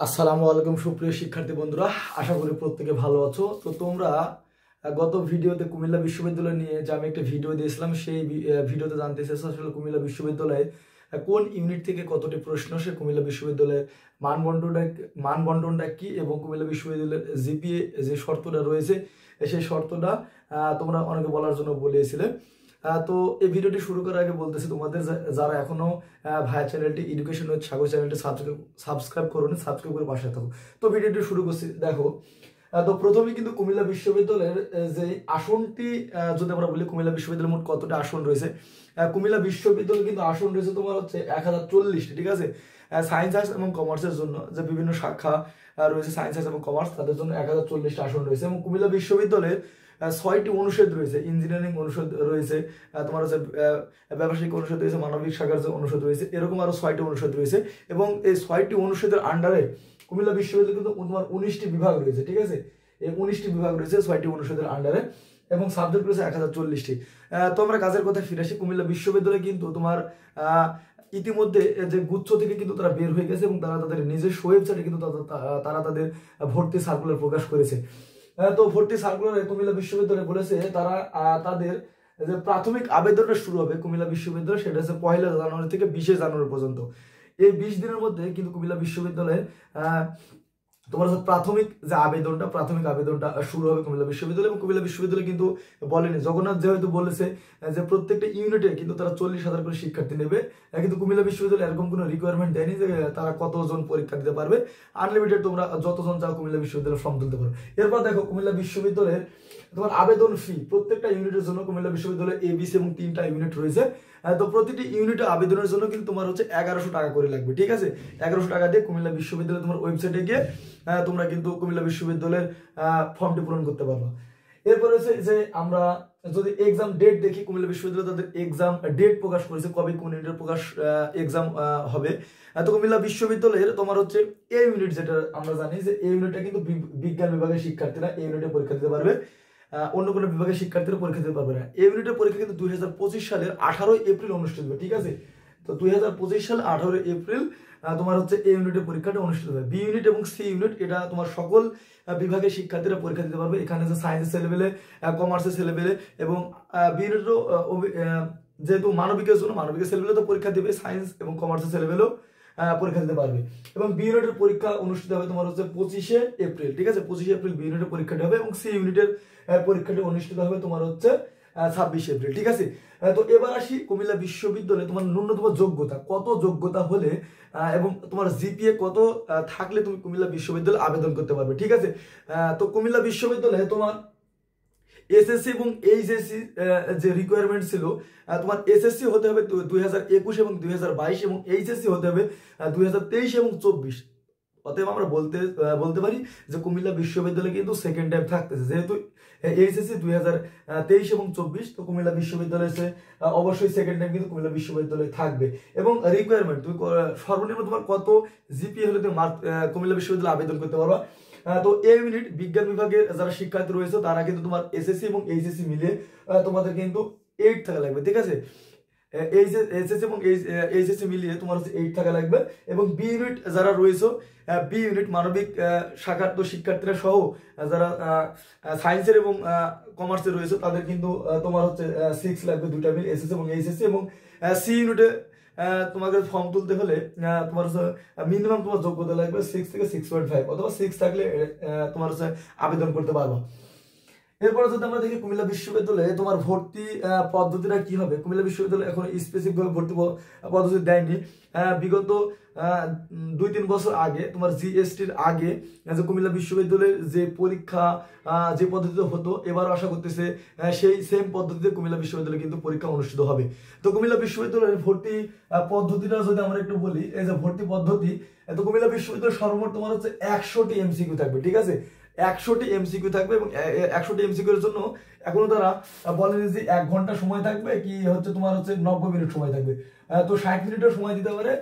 আসসালামু আলাইকুম সুপ্রিয় শিক্ষার্থী বন্ধুরা, আশা করি প্রত্যেকে ভালো আছো। তো তোমরা গত ভিডিওতে কুমিল্লা বিশ্ববিদ্যালয় নিয়ে যে আমি একটা ভিডিও দিয়েছিলাম, সেই ভিডিওতে জানতে চেয়েছো আসলে কুমিল্লা বিশ্ববিদ্যালয়ে কোন ইউনিট থেকে কতটি প্রশ্ন আসে, কুমিল্লা বিশ্ববিদ্যালয়ের মানবন্টনটা কি, এবং কুমিল্লা বিশ্ববিদ্যালয়ের জিপিএ যে শর্তটা রয়েছে সেই শর্তটা তোমরা অনেকে বলার জন্য বলেছিলে। তো এই ভিডিওটি শুরু করার আগে বলতেছি তোমাদের, যারা এখনো ভাইয়া চ্যানেলটি এডুকেশন উইথ সাগর চ্যানেলটি সাবস্ক্রাইব করোনি, সাবস্ক্রাইব করে পাশে থাকো। তো ভিডিওটি শুরু করছি, দেখো। তো প্রথমে কিন্তু কুমিল্লা বিশ্ববিদ্যালয়ের যে আসনটি যদি আমরা বলি, কুমিল্লা বিশ্ববিদ্যালয়ের মোট কতটা আসন রয়েছে। কুমিল্লা বিশ্ববিদ্যালয় কিন্তু আসন রয়েছে তোমার হচ্ছে 1040টি, ঠিক আছে। সায়েন্স আর্টস এবং কমার্সের জন্য যে বিভিন্ন শাখা রয়েছে, সায়েন্স আর্টস এবং কমার্স, তাদের জন্য 1040টা আসন রয়েছে। এবং কুমিল্লা বিশ্ববিদ্যালয়ের 6টি অনুষদ রয়েছে, ইঞ্জিনিয়ারিং অনুষদ রয়েছে, তোমার হচ্ছে ব্যবসায়িক অনুষদ রয়েছে, মানবিক শাখার যে অনুষদ রয়েছে, এরকম আরো 6টি অনুষদ রয়েছে। এবং এই 6টি অনুষদের আন্ডারে কুমিল্লা বিশ্ববিদ্যালয় কিন্তু তোমার 19টি বিভাগ রয়েছে, ঠিক আছে। এই 19টি বিভাগ রয়েছে 6টি অনুষদের আন্ডারে, এবং সাবজেক্ট রয়েছে 1040টি। তো আমরা কাজের কথা ফিরে আসি। কুমিল্লা বিশ্ববিদ্যালয় কিন্তু তোমার ইতিমধ্যে যে গুচ্ছ থেকে কিন্তু তারা বের হয়ে গেছে, এবং তারা তাদের নিজস্ব ওয়েবসাইটে কিন্তু তারা তাদের ভর্তি সার্কুলার প্রকাশ করেছে। তো ভর্তি সার্কুলারে কুমিল্লা বিশ্ববিদ্যালয় বলেছে তারা তাদের যে প্রাথমিক আবেদনটা শুরু হবে কুমিল্লা বিশ্ববিদ্যালয়, সেটা হচ্ছে 1 জানুয়ারি থেকে 20 জানুয়ারি পর্যন্ত। এই 20 দিনের মধ্যে কিন্তু কুমিল্লা বিশ্ববিদ্যালয়ের তোমার প্রাথমিক আবেদনটা শুরু হবে কুমিল্লা বিশ্ববিদ্যালয়। এবং কুমিল্লা বিশ্ববিদ্যালয় কিন্তু বলেনি, জগন্নাথ যেহেতু বলেছে যে প্রত্যেকটা ইউনিটে কিন্তু তারা 40,000 করে শিক্ষার্থী নেবে, কিন্তু কুমিল্লা বিশ্ববিদ্যালয় এরকম কোনো রিকোয়ারমেন্ট দেয়নি যে তারা কতজন পরীক্ষা দিতে পারবে। আনলিমিটেড তোমরা যতজন চাও কুমিল্লা বিশ্ববিদ্যালয় ফর্ম তুলতে পারো। এরপর দেখো কুমিল্লা বিশ্ববিদ্যালয়ের তোমার আবেদন ফি প্রত্যেকটা ইউনিটের জন্য কুমিল্লা বিশ্ববিদ্যালয়ে এবিসি এবং 3টা ইউনিট রয়েছে। তো প্রতিটি ইউনিটে আবেদনের জন্য কিন্তু তোমার হচ্ছে 1100 টাকা করে লাগবে, ঠিক আছে। 1100 টাকা দিয়ে কুমিল্লা বিশ্ববিদ্যালয় তোমার ওয়েবসাইটে গিয়ে তোমরা কিন্তু কুমিল্লা বিশ্ববিদ্যালয়ের ফর্মটি পূরণ করতে পারবে। এরপর হচ্ছে যে আমরা যদি এক্সাম ডেট দেখি, কুমিল্লা বিশ্ববিদ্যালয় তাদের এক্সাম ডেট প্রকাশ করেছে, কবে কোন ইউনিটের এক্সাম হবে। তো কুমিল্লা বিশ্ববিদ্যালয়ের তোমার হচ্ছে এই ইউনিট, যেটা আমরা জানি যে এই ইউনিটটা কিন্তু বিজ্ঞান বিভাগের শিক্ষার্থীরা এই ইউনিটে পরীক্ষা দিতে পারবে, অন্য কোনো বিভাগের শিক্ষার্থীরা পরীক্ষা দিতে পারবে না। এই ইউনিটের পরীক্ষা কিন্তু 2025 সালের 18 এপ্রিল অনুষ্ঠিত হবে, ঠিক আছে। তো 2025 সালে 18 এপ্রিল তোমার হচ্ছে এই ইউনিটের পরীক্ষাটা অনুষ্ঠিত হবে। বি ইউনিট এবং সি ইউনিট এটা তোমার সকল বিভাগের শিক্ষার্থীরা পরীক্ষা দিতে পারবে। এখানে যে সায়েন্সের ছেলেবেলে, কমার্সের ছেলেবেলে, এবং বি ইউনিটেরও যেহেতু মানবিকের জন্য মানবিকের ছেলেবেলে তো পরীক্ষা দেবে, সায়েন্স এবং কমার্সের ছেলেবেলেও পরীক্ষা দিতে পারবে। এবং বি ইউনিটের পরীক্ষা অনুষ্ঠিত হবে তোমার হচ্ছে 25 এপ্রিল, ঠিক আছে। 25 এপ্রিল বি ইউনিটের পরীক্ষাটি হবে, এবং সি ইউনিটের পরীক্ষাটি অনুষ্ঠিত হবে তোমার হচ্ছে 26 এপ্রিল, ঠিক আছে। তো এবার আসি কুমিল্লা বিশ্ববিদ্যালয়ে তোমার ন্যূনতম যোগ্যতা কত, যোগ্যতা হলে এবং তোমার জিপিএ কত থাকলে তুমি কুমিল্লা বিশ্ববিদ্যালয়ে আবেদন করতে পারবে, ঠিক আছে। তো কুমিল্লা বিশ্ববিদ্যালয়ে তোমার এসএসসি এবং এইচএসসি যে রিকোয়ারমেন্ট ছিল, তোমার এসএসসি হতে হবে 2021 এবং 2022, এবং এইচএসসি হতে হবে 2023 এবং 24। অতএব আমরা বলতে পারি যে কুমিল্লা বিশ্ববিদ্যালয় কিন্তু সেকেন্ড টাইম থাকতেছে, যেহেতু এইচএসসি 2023 এবং 24, তো কুমিল্লা বিশ্ববিদ্যালয় অবশ্যই সেকেন্ড টাইম কিন্তু কুমিল্লা বিশ্ববিদ্যালয় থাকবে। এবং রিকোয়ারমেন্ট তুমি সর্বনিম্ন তোমার কত জিপিএ হলে তুমি কুমিল্লা বিশ্ববিদ্যালয়ে আবেদন করতে পারবা। তো এই ইউনিট বিজ্ঞান বিভাগের যারা শিক্ষার্থী রয়েছে তারা কিন্তু তোমার এসএসসি এবং এইচএসসি মিলিয়ে তোমাদের কিন্তু 8 থাকা লাগবে, ঠিক আছে। এসএসসি এবং এইচএসসি মিলিয়ে তোমার হচ্ছে 8 থাকা লাগবে। এবং বি ইউনিট যারা রয়েছে, বি ইউনিট মানবিক শাখার তো শিক্ষার্থীরা সহ যারা সায়েন্সের এবং কমার্সের রয়েছে তাদের কিন্তু তোমার হচ্ছে 6 লাগবে, 2টা মিল এসএসসি এবং এইচএসসি। এবং সি ইউনিটে তোমাকে ফর্ম তুলতে হলে তোমার হচ্ছে মিনিমাম তোমার যোগ্যতা লাগবে 6 থেকে 6.5, অথবা 6 থাকলে তোমার হচ্ছে আবেদন করতে পারবা। এরপরে যদি আমরা দেখি কুমিল্লা বিশ্ববিদ্যালয়ে তোমার ভর্তি পদ্ধতিটা কি হবে, কুমিল্লা বিশ্ববিদ্যালয় এখন স্পেসিফিক ভাবে ভর্তি পদ্ধতি দেয়নি। বিগত 2-3 বছর আগে তোমার জিএসটির আগে যে কুমিল্লা বিশ্ববিদ্যালয়ের যে পরীক্ষা যে পদ্ধতিতে হতো, এবার আশা করতেছে সেই সেম পদ্ধতিতে কুমিল্লা বিশ্ববিদ্যালয়ে কিন্তু পরীক্ষা অনুষ্ঠিত হবে। তো কুমিল্লা বিশ্ববিদ্যালয়ের ভর্তি পদ্ধতিটা যদি আমরা একটু বলি, এই যে ভর্তি পদ্ধতি, তো কুমিল্লা বিশ্ববিদ্যালয় সর্বমোট তোমার হচ্ছে 100টি এমসিকিউ থাকবে, ঠিক আছে। 100টি এমসিকিউ থাকবে, এবং 100টি এমসিকিউ এর জন্য এখনো তারা বলেনি যে 1 ঘন্টা সময় থাকবে কি হচ্ছে তোমার হচ্ছে 90 মিনিট সময় থাকবে। তো 60 মিনিটের সময় দিতে পারে,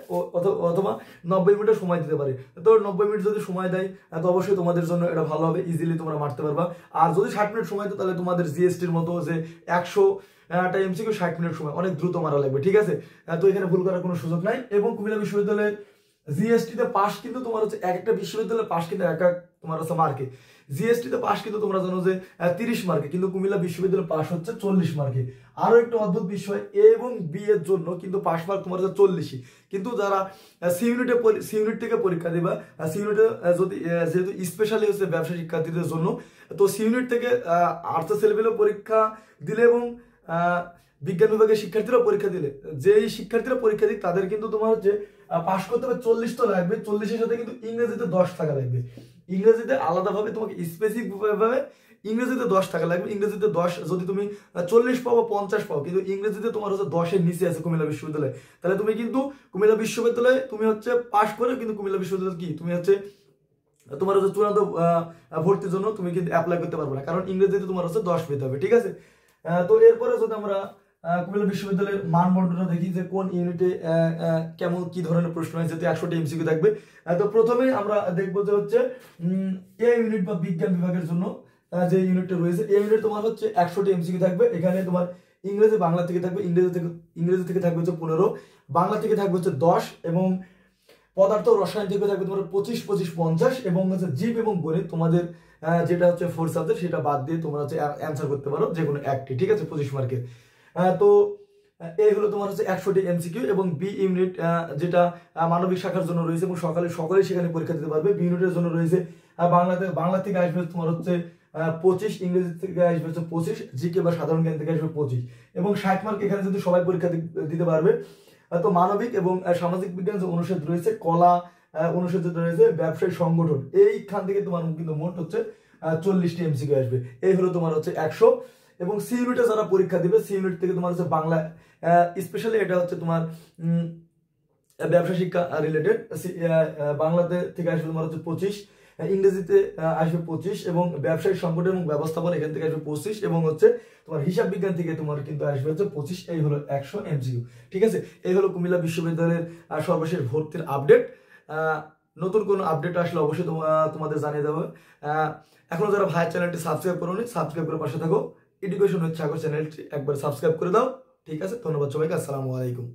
অথবা 90 মিনিটের সময় দিতে পারে। তো 90 মিনিট যদি সময় দেয় তো অবশ্যই তোমাদের জন্য এটা ভালো হবে, ইজিলি তোমরা মারতে পারবা। আর যদি 60 মিনিট সময় দেয় তাহলে তোমাদের জিএসটির মতো যে 100টা এমসিকিউ 60 মিনিট সময় অনেক দ্রুত মারা লাগবে, ঠিক আছে। তো এখানে ভুল করার কোনো সুযোগ নাই। এবং কুমিল্লা বিশ্ববিদ্যালয়ের জিএসটি তে পাস কিন্তু তোমার হচ্ছে এক একটা বিশ্ববিদ্যালয়ের পাস কিন্তু এক এক তোমার হচ্ছে মার্কে। জিএসটি তে পাস কিন্তু তোমরা জানো যে 30 মার্কে, কিন্তু কুমিল্লা বিশ্ববিদ্যালয় পাস হচ্ছে 40 মার্কে। আরো একটা অদ্ভুত বিষয়, এ এবং বি এর জন্য কিন্তু পাস মার্ক তোমার হচ্ছে 40ই, কিন্তু যারা সি ইউনিট থেকে পরীক্ষা দিবা, সি ইউনিটে যদি যেহেতু স্পেশালি হচ্ছে ব্যবসা শিক্ষার্থীদের জন্য, তো সি ইউনিট থেকে আর্টস লেভেলেও পরীক্ষা দিলে এবং বিজ্ঞান বিভাগের শিক্ষার্থীরা পরীক্ষা দিলে, যেই শিক্ষার্থীরা পরীক্ষা দিক তাদের কিন্তু তোমার হচ্ছে পাস করতে হবে 40 তো লাগবে, 40-এর সাথে কিন্তু ইংরেজিতে 10 টাকা লাগবে। ইংরেজিতে আলাদাভাবে তোমাকে স্পেসিফিক ভাবে ইংরেজিতে 10 টাকা লাগবে। ইংরেজিতে 10, যদি তুমি 40 পাও বা 50 পাও, কিন্তু ইংরেজিতে তোমার হচ্ছে 10-এর নিচে আছে কুমিল্লা বিশ্ববিদ্যালয়ে, তাহলে তুমি কিন্তু কুমিল্লা বিশ্ববিদ্যালয়ে তুমি হচ্ছে পাস করে কিন্তু কুমিল্লা বিশ্ববিদ্যালয় কি তুমি হচ্ছে তোমার হচ্ছে চূড়ান্ত ভর্তির জন্য তুমি কিন্তু অ্যাপ্লাই করতে পারবে না, কারণ ইংরেজিতে তোমার হচ্ছে 10 পেতে হবে, ঠিক আছে। তো এরপরে যদি আমরা কুমিল্লা বিশ্ববিদ্যালয়ের মানদণ্ডটা দেখি যে কোন ইউনিটে কেমন কি ধরনের প্রশ্ন হয়, যেহেতু 100টি এমসিকিউ থাকবে। তো প্রথমে আমরা দেখবো যে হচ্ছে এ ইউনিট বা বিজ্ঞান বিভাগের জন্য যে ইউনিটটা রয়েছে, এই ইউনিট তোমার হচ্ছে 100টি এমসিকিউ থাকবে। এখানে তোমার ইংরেজি বাংলা থেকে থাকবে, ইংরেজি থেকে থাকবে হচ্ছে 15, বাংলা থেকে থাকবে হচ্ছে 10, এবং পদার্থ রসায়ন থেকে থাকবে তোমার 25, 25, 50, এবং হচ্ছে জীব এবং গণিত তোমাদের যেটা হচ্ছে 4 সাবজেক্ট সেটা বাদ দিয়ে তোমরা হচ্ছে অ্যান্সার করতে পারো যে কোনো একটি, ঠিক আছে, 25 মার্কের। তো এই হলো তোমার হচ্ছে 100টি এমসিকিউ। এবং বি ইউনিট যেটা মানবিক শাখার জন্য রয়েছে এবং সকলেই সেখানে পরীক্ষা দিতে পারবে। বি ইউনিটের জন্য রয়েছে বাংলা থেকে আসবে তোমার হচ্ছে 25, ইংরেজি থেকে আসবে হচ্ছে 25, জিকে বা সাধারণ জ্ঞান থেকে আসবে 25, এবং 60 মার্ক এখানে যদি সবাই পরীক্ষা দিতে পারবে। তো মানবিক এবং সামাজিক বিজ্ঞান যে অনুষদ রয়েছে, কলা অনুষদ রয়েছে, ব্যবসায়ী সংগঠন, এইখান থেকে তোমার কিন্তু মোট হচ্ছে 40টি এমসিকিউ আসবে। এই হলো তোমার হচ্ছে 100। এবং সি ইউনিটে যারা পরীক্ষা দিবে, সি ইউনিট থেকে তোমার হচ্ছে বাংলা স্পেশালি এটা হচ্ছে তোমার ব্যবসা শিক্ষা রিলেটেড, বাংলাতে থেকে আসবে তোমার হচ্ছে 25, ইংরেজিতে আসবে 25, এবং ব্যবসায়িক সংগঠন এবং ব্যবস্থাপনা এখান থেকে আসবে 25, এবং হচ্ছে তোমার হিসাব বিজ্ঞান থেকে তোমার কিন্তু আসবে হচ্ছে 25। এই হলো 100 এমসিকিউ, ঠিক আছে। এই হলো কুমিল্লা বিশ্ববিদ্যালয়ের সর্বশেষ ভর্তির আপডেট। নতুন কোনো আপডেট আসলে অবশ্যই তোমাদের জানিয়ে দেবো। এখনো যারা ভাইয়ের চ্যানেলটি সাবস্ক্রাইব করোনি, সাবস্ক্রাইব করে পাশে থাকো। এডুকেশন উইথ সাগর চ্যানেলটি একবার সাবস্ক্রাইব করে দাও, ঠিক আছে। ধন্যবাদ সবাইকে, আসসালামু আলাইকুম।